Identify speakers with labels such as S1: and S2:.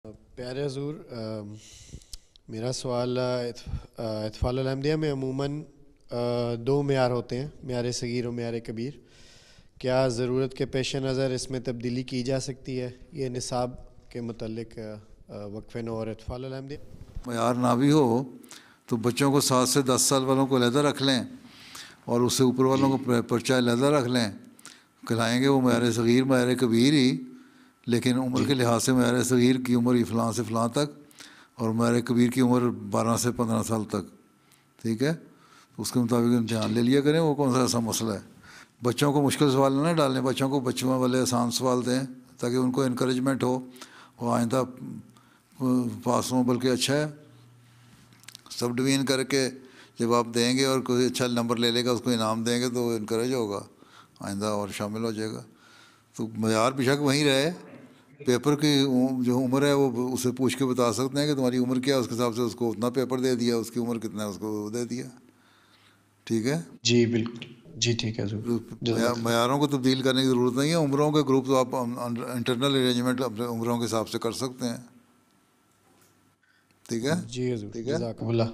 S1: پیارے حضور، میرا سوال اطفال الحمدیہ میں عموماً دو معیار ہوتے ہیں، معیار صغیر و معیار کبیر. کیا ضرورت کے پیش نظر اس میں تبدیلی کی جا سکتی ہے؟ یہ نصاب کے متعلق وقف نو اور اطفال الحمدیہ.
S2: معیار نہ بھی ہو تو بچوں کو 7 سے 10 سال والوں کو علیحدہ رکھ لیں اور اس سے اوپر والوں کو پرچہ علیحدہ رکھ لیں. کھلائیں گے وہ معیار صغیر معیار کبیر ہی، لیکن عمر کے لحاظ سے معیار صغیر کی عمر فلاں سے فلاں تک اور معیار کبیر کی عمر 12 سے 15 سال تک. ٹھیک ہے، اس کے مطابق امتحان لے لیا کریں. وہ کون سا ایسا مسئلہ ہے؟ بچوں کو مشکل سوال نہ ڈالیں، بچوں کو بچوں والے آسان سوال دیں تاکہ ان کو انکریجمنٹ ہو، وہ آئندہ پاس ہوں. بلکہ اچھا ہے سب ڈویژن کر کے جب آپ دیں گے اور کوئی اچھا نمبر لے لے گا اس کو انعام دیں گے تو وہ انکریج ہوگا، آئندہ اور شامل ہو جائے گا. تو معیار بے شک وہیں رہے. پیپر کی جو عمر ہے وہ اسے پوچھ کے بتا سکتے ہیں کہ تمہاری عمر کیا ہے، اس کے حساب سے اس کو اتنا پیپر دے دیا، اس کی عمر کتنا ہے اس کو دے دیا. ٹھیک ہے
S1: جی بالکل، جی ٹھیک ہے حضور.
S2: معیاروں کو تبدیل کرنے کی ضرورت نہیں ہے. عمروں کے گروپ تو آپ انٹرنل ارینجمنٹ اپنے عمروں کے حساب سے کر سکتے ہیں. ٹھیک ہے،
S1: جی حضور،
S2: ٹھیک ہے.
S1: جزاکم اللہ.